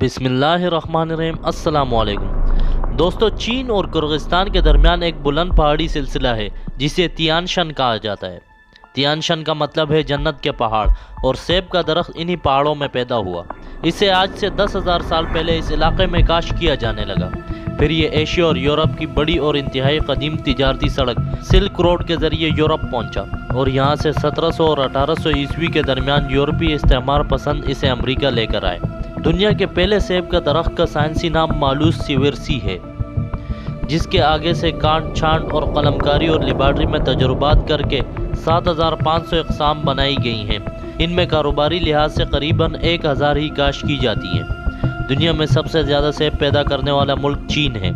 बिस्मिल्लाहिर्रहमानिर्रहीम। अस्सलाम वालेकुम दोस्तों, चीन और किर्गिस्तान के दरमियान एक बुलंद पहाड़ी सिलसिला है जिसे तियानशन कहा जाता है। तियानशन का मतलब है जन्नत के पहाड़, और सेब का दरख्त इन्हीं पहाड़ों में पैदा हुआ। इसे आज से 10,000 साल पहले इस इलाके में काश्त किया जाने लगा। फिर ये एशिया और यूरोप की बड़ी और इंतहाई कदीम तिजारती सड़क सिल्क रोड के ज़रिए यूरोप पहुंचा, और यहाँ से 1700 और 1800 ईस्वी के दरमियान यूरोपीय इस्तेमार पसंद इसे अमरीका लेकर आए। दुनिया के पहले सेब का दरख्त का साइंसी नाम मालूस सिवेरसी है, जिसके आगे से काट छांट और कलमकारी और लेबॉर्ट्री में तजुर्बात करके 7500 इकसाम बनाई गई हैं। इनमें कारोबारी लिहाज से करीबन 1000 ही काश्त की जाती हैं। दुनिया में सबसे ज़्यादा सेब पैदा करने वाला मुल्क चीन है,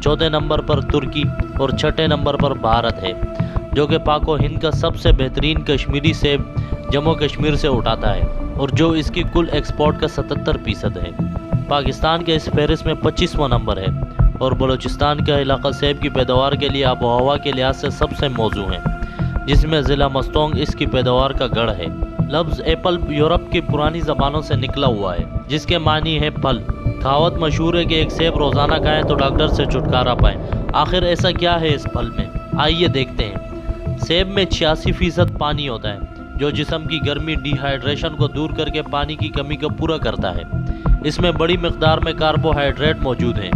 चौथे नंबर पर तुर्की और छठे नंबर पर भारत है, जो कि पाको हिंद का सबसे बेहतरीन कश्मीरी सेब जम्मू कश्मीर से उठाता है और जो इसकी कुल एक्सपोर्ट का 77% है। पाकिस्तान के इस फहरिस्त में 25वां नंबर है, और बलूचिस्तान का इलाका सेब की पैदावार के लिए आबो हवा के लिहाज से सबसे मौजू है, जिसमें ज़िला मस्तोंग इसकी पैदावार का गढ़ है। लफ्ज़ एप्पल यूरोप की पुरानी ज़बानों से निकला हुआ है, जिसके मानी है फल। कहावत मशहूर है कि एक सेब रोज़ाना खाएं तो डॉक्टर से छुटकारा पाएं। आखिर ऐसा क्या है इस फल में, आइए देखते हैं। सेब में 86% पानी होता है, जो जिस्म की गर्मी डिहाइड्रेशन को दूर करके पानी की कमी को पूरा करता है। इसमें बड़ी मिकदार में कार्बोहाइड्रेट मौजूद हैं,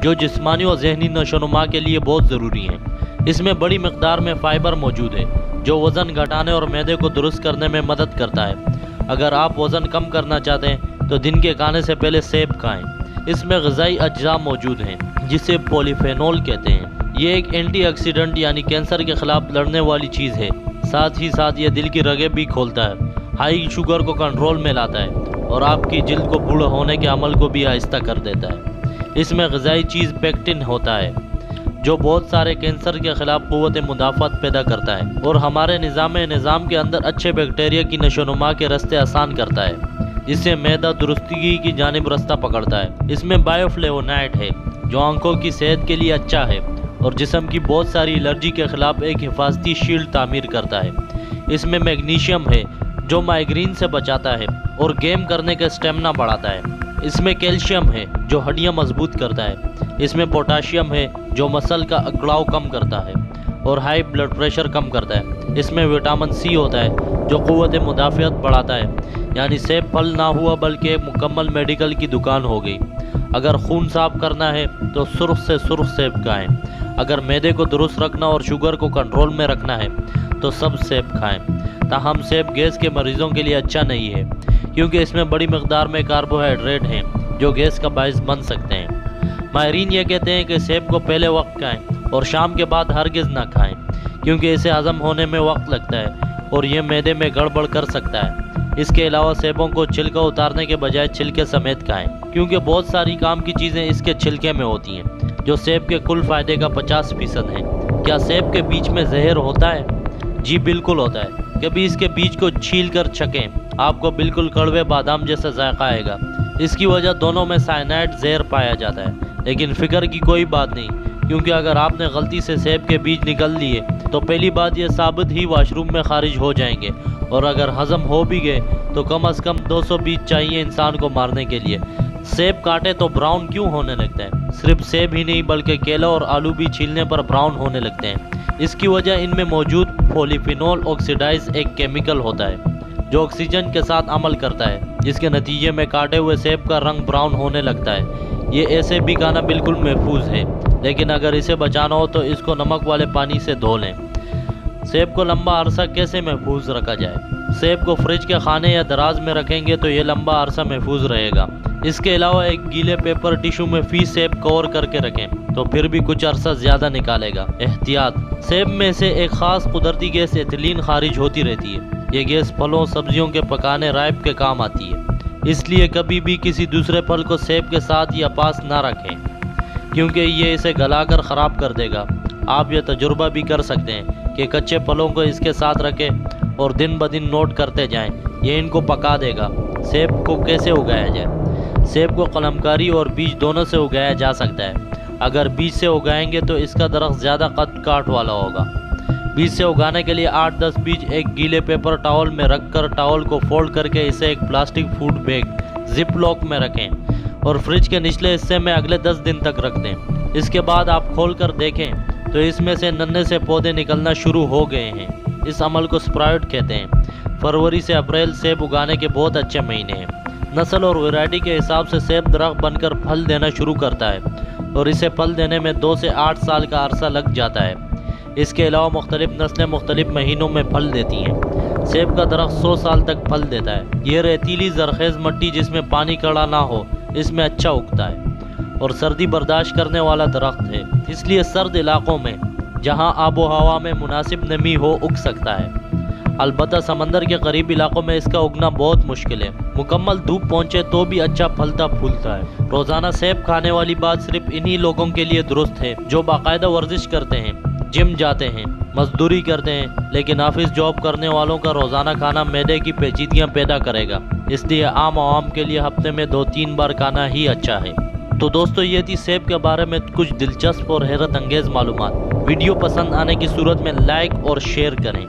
जो जिस्मानी और जहनी नशोनुमा के लिए बहुत ज़रूरी हैं। इसमें बड़ी मिकदार में फ़ाइबर मौजूद है, जो वज़न घटाने और मैदे को दुरुस्त करने में मदद करता है। अगर आप वज़न कम करना चाहते हैं तो दिन के खाने से पहले सेब खाएं। इसमें ग़िज़ाई अज्जा मौजूद हैं, जिसे पॉलीफेनोल कहते हैं। ये एक एंटीऑक्सीडेंट यानी कैंसर के ख़िलाफ़ लड़ने वाली चीज़ है। साथ ही साथ ये दिल की रगें भी खोलता है, हाई शुगर को कंट्रोल में लाता है और आपकी जिल्द को बूढ़ा होने के अमल को भी आहिस्ता कर देता है। इसमें ग़िज़ाई चीज़ पेक्टिन होता है, जो बहुत सारे कैंसर के ख़िलाफ़ क़ुव्वत मुदाफ़ात पैदा करता है और हमारे निज़ाम के अंदर अच्छे बैक्टीरिया की नशोनुमा के रास्ते आसान करता है, जिससे मैदा दुरुस्ती की जानिब रास्ता पकड़ता है। इसमें बायोफ्लेवोनाइड है, जो आंखों की सेहत के लिए अच्छा है और जिस्म की बहुत सारी एलर्जी के ख़िलाफ़ एक हिफाजती शील्ड तामीर करता है। इसमें मैग्नीशियम है, जो माइग्रेन से बचाता है और गेम करने का स्टेमिना बढ़ाता है। इसमें कैल्शियम है, जो हड्डियां मजबूत करता है। इसमें पोटाशियम है, जो मसल का अकड़ाव कम करता है और हाई ब्लड प्रेशर कम करता है। इसमें विटामिन सी होता है, जो क़ुव्वत मुदाफ़ियत बढ़ाता है। यानी सेब फल ना हुआ बल्कि एक मुकम्मल मेडिकल की दुकान हो गई। अगर खून साफ करना है तो सुर्ख से सुर्ख सेब खाएँ। अगर मैदे को दुरुस्त रखना और शुगर को कंट्रोल में रखना है तो सब सेब खाएँ। ताहम सेब गैस के मरीज़ों के लिए अच्छा नहीं है, क्योंकि इसमें बड़ी मकदार में कार्बोहाइड्रेट हैं, जो गैस का बायस बन सकते हैं। माहिरीन ये कहते हैं कि सेब को पहले वक्त खाएँ और शाम के बाद हरगिज़ ना खाएँ, क्योंकि इसे हज़म होने में वक्त लगता है और ये मैदे में गड़बड़ कर सकता है। इसके अलावा सेबों को छिलका उतारने के बजाय छिलके समेत खाएँ, क्योंकि बहुत सारी काम की चीज़ें इसके छिलके में होती हैं, जो सेब के कुल फ़ायदे का 50% है। क्या सेब के बीज में जहर होता है? जी बिल्कुल होता है। कभी इसके बीज को छील कर छकें, आपको बिल्कुल कड़वे बादाम जैसा जायका आएगा। इसकी वजह दोनों में साइनाइड जहर पाया जाता है, लेकिन फ़िक्र की कोई बात नहीं, क्योंकि अगर आपने गलती से सेब के बीज निकल लिए तो पहली बात ये साबित ही वॉशरूम में खारिज हो जाएंगे, और अगर हज़म हो भी गए तो कम से कम 200 बीज चाहिए इंसान को मारने के लिए। सेब काटे तो ब्राउन क्यों होने लगता है? सिर्फ सेब ही नहीं बल्कि केला और आलू भी छीलने पर ब्राउन होने लगते हैं। इसकी वजह इनमें मौजूद पॉलीफिनोल ऑक्सीडाइज एक केमिकल होता है, जो ऑक्सीजन के साथ अमल करता है, जिसके नतीजे में काटे हुए सेब का रंग ब्राउन होने लगता है। ये ऐसे भी खाना बिल्कुल महफूज है, लेकिन अगर इसे बचाना हो तो इसको नमक वाले पानी से धो लें। सेब को लंबा अरसा कैसे महफूज रखा जाए? सेब को फ्रिज के खाने या दराज में रखेंगे तो ये लंबा अरसा महफूज रहेगा। इसके अलावा एक गीले पेपर टिश्यू में फी सेब कवर करके रखें तो फिर भी कुछ अरसा ज़्यादा निकालेगा। एहतियात: सेब में से एक ख़ास कुदरती गैस एथिलीन खारिज होती रहती है। ये गैस फलों सब्जियों के पकाने राइप के काम आती है, इसलिए कभी भी किसी दूसरे फल को सेब के साथ या पास ना रखें, क्योंकि ये इसे गलाकर ख़राब कर देगा। आप ये तजुर्बा भी कर सकते हैं कि कच्चे फलों को इसके साथ रखें और दिन ब दिन नोट करते जाएं, ये इनको पका देगा। सेब को कैसे उगाया जाए? सेब को कलमकारी और बीज दोनों से उगाया जा सकता है। अगर बीज से उगाएंगे तो इसका दरख्त ज़्यादा कद काट वाला होगा। बीज से उगाने के लिए 8-10 बीज एक गीले पेपर टॉवल में रखकर टॉवल को फोल्ड करके इसे एक plastic food bag zip lock में रखें और फ्रिज के निचले हिस्से में अगले 10 दिन तक रख दें। इसके बाद आप खोल कर देखें तो इसमें से नन्हे से पौधे निकलना शुरू हो गए हैं। इस अमल को स्प्राउट कहते हैं। फरवरी से अप्रैल सेब उगाने के बहुत अच्छे महीने हैं। नस्ल और वैरायटी के हिसाब से सेब दरख्त बनकर फल देना शुरू करता है और इसे फल देने में 2 से 8 साल का अरसा लग जाता है। इसके अलावा मुख्तलिफ नस्लें मुख्तलिफ महीनों में फल देती हैं। सेब का दरख्त 100 साल तक फल देता है। ये रेतीली जरखेज़ मिट्टी जिसमें पानी कड़ा ना हो, इसमें अच्छा उगता है और सर्दी बर्दाश्त करने वाला दरख्त है, इसलिए सर्द इलाकों में जहां आबो हवा में मुनासिब नमी हो उग सकता है। अलबत्ता समंदर के करीब इलाकों में इसका उगना बहुत मुश्किल है। मुकम्मल धूप पहुंचे तो भी अच्छा फलता फूलता है। रोज़ाना सेब खाने वाली बात सिर्फ इन्हीं लोगों के लिए दुरुस्त है जो बाकायदा वर्जिश करते हैं, जिम जाते हैं, मजदूरी करते हैं, लेकिन ऑफिस जॉब करने वालों का रोज़ाना खाना मैदे की पेचीदगियाँ पैदा करेगा। इसलिए आम आवाम के लिए हफ्ते में 2-3 बार खाना ही अच्छा है। तो दोस्तों, ये थी सेब के बारे में कुछ दिलचस्प और हैरत अंगेज़ मालूमात। वीडियो पसंद आने की सूरत में लाइक और शेयर करें।